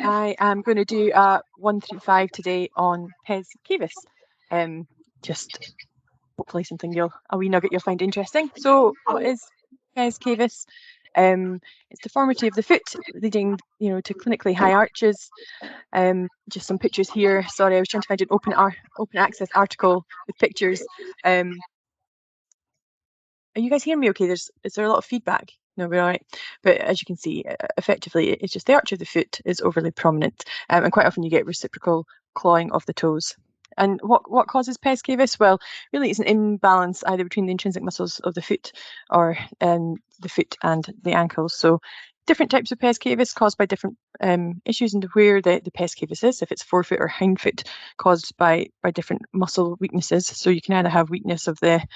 I am going to do a 135 today on pes cavus. Just hopefully something a wee nugget you'll find interesting. So, what is pes cavus? It's deformity of the foot leading, to clinically high arches. Just some pictures here. Sorry, I was trying to find an open access article with pictures. Are you guys hearing me okay? Is there a lot of feedback? No, we're all right. But as you can see, effectively, it's just the arch of the foot is overly prominent, and quite often you get reciprocal clawing of the toes. And what causes pes cavus? Well, really, it's an imbalance either between the intrinsic muscles of the foot or the foot and the ankles. So different types of pes cavus caused by different issues, and where the pes cavus is, if it's forefoot or hindfoot, caused by different muscle weaknesses. So you can either have weakness of the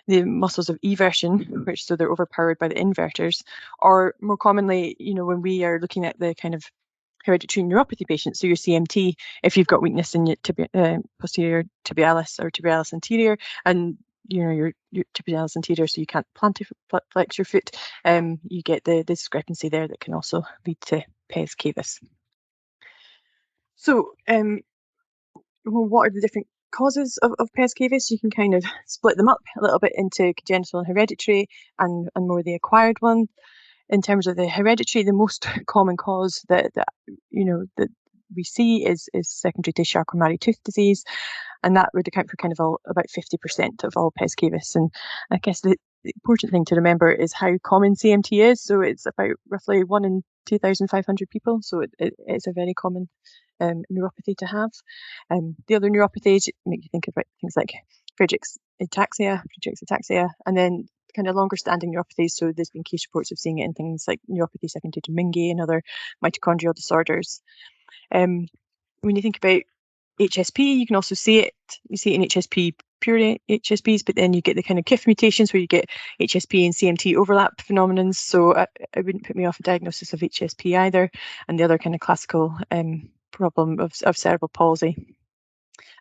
muscles of eversion, which so they're overpowered by the inverters, or more commonly, when we are looking at the kind of hereditary neuropathy patients, so your CMT, if you've got weakness in your posterior tibialis or tibialis anterior, and your tibialis anterior, so you can't plantarflex your foot, you get the discrepancy there that can also lead to pes cavus. So, what are the different causes of pes cavus? You can kind of split them up a little bit into congenital and hereditary, and more the acquired one. In terms of the hereditary, the most common cause that we see is secondary to Charcot-Marie tooth disease, and that would account for about 50% of all pes cavus. And I guess the important thing to remember is how common CMT is. So it's about roughly 1 in 2,500 people. So it's a very common neuropathy to have. The other neuropathies make you think about things like Friedreich's ataxia, and then kind of longer standing neuropathies. So there's been case reports of seeing it in things like neuropathy secondary to Menge and other mitochondrial disorders. When you think about HSP, you can also see it. You see it in HSP, pure HSPs, but then you get the kind of KIF mutations where you get HSP and CMT overlap phenomenons. So it wouldn't put me off a diagnosis of HSP either. And the other kind of classical problem of cerebral palsy.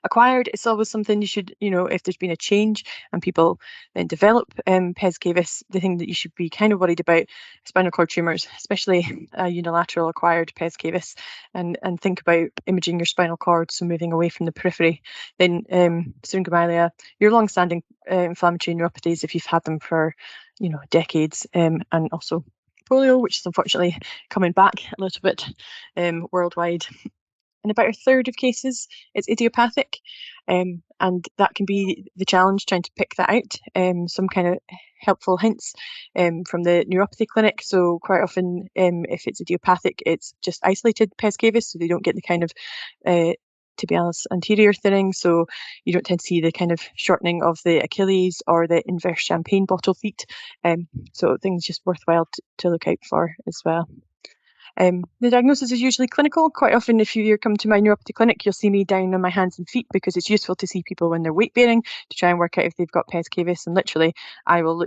Acquired, it's always something you should, if there's been a change and people then develop pes cavus, the thing that you should be kind of worried about spinal cord tumours, especially unilateral acquired pes cavus, and think about imaging your spinal cord, so moving away from the periphery. Then syringomyelia, your long-standing inflammatory neuropathies, if you've had them for decades, and also polio, which is unfortunately coming back a little bit worldwide. In about a third of cases, it's idiopathic, and that can be the challenge, trying to pick that out. Some kind of helpful hints from the neuropathy clinic. So quite often, if it's idiopathic, it's just isolated pes cavus, so they don't get the kind of tibialis anterior thinning, so you don't tend to see the kind of shortening of the Achilles or the inverse champagne bottle feet. So things just worthwhile to look out for as well. The diagnosis is usually clinical. Quite often, if you come to my neuropathy clinic, you'll see me down on my hands and feet, because it's useful to see people when they're weight bearing to try and work out if they've got pes cavus. And literally, I will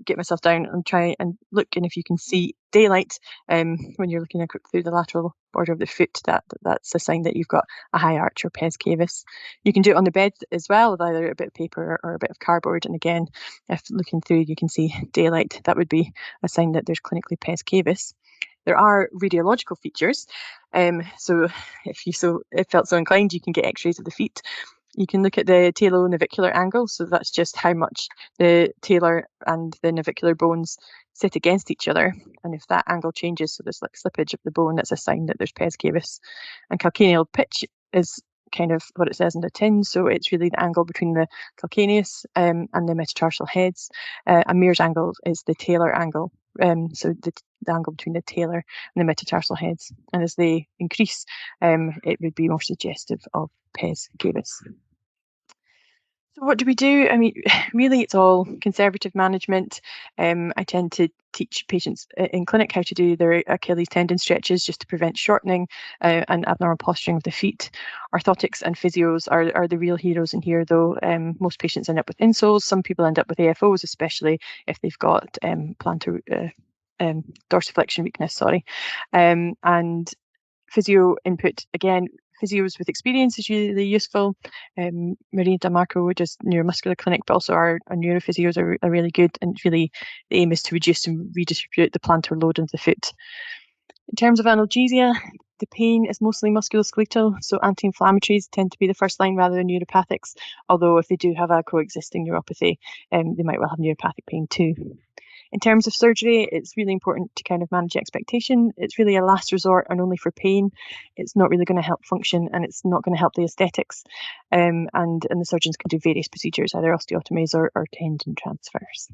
get myself down and try and look, and if you can see daylight when you're looking through the lateral border of the foot, that's a sign that you've got a high arch or pes cavus. You can do it on the bed as well, with either a bit of paper or a bit of cardboard, and again, if looking through you can see daylight, that would be a sign that there's clinically pes cavus. There are radiological features, so if you felt so inclined, you can get x-rays of the feet. You can look at the talo-navicular angle, so that's just how much the talar and the navicular bones sit against each other, and if that angle changes, so there's like slippage of the bone, that's a sign that there's pes cavus. And calcaneal pitch is kind of what it says in the tin, so it's really the angle between the calcaneus and the metatarsal heads. A Mears angle is the talar angle, so the angle between the talar and the metatarsal heads, and as they increase, it would be more suggestive of pes cavus. So what do we do? I mean, really, it's all conservative management. I tend to teach patients in clinic how to do their Achilles tendon stretches just to prevent shortening and abnormal posturing of the feet. Orthotics and physios are the real heroes in here, though. Most patients end up with insoles. Some people end up with AFOs, especially if they've got plantar dorsiflexion weakness. And Physio Input, again, physios with experience is really useful. Maria Damarco does neuromuscular clinic, but also our neurophysios are really good, and really the aim is to reduce and redistribute the plantar load of the foot. In terms of analgesia, the pain is mostly musculoskeletal, so anti-inflammatories tend to be the first line rather than neuropathics, although if they do have a coexisting neuropathy, they might well have neuropathic pain too. In terms of surgery, it's really important to kind of manage expectation. It's really a last resort and only for pain. It's not really going to help function, and it's not going to help the aesthetics. And the surgeons can do various procedures, either osteotomies or tendon transfers.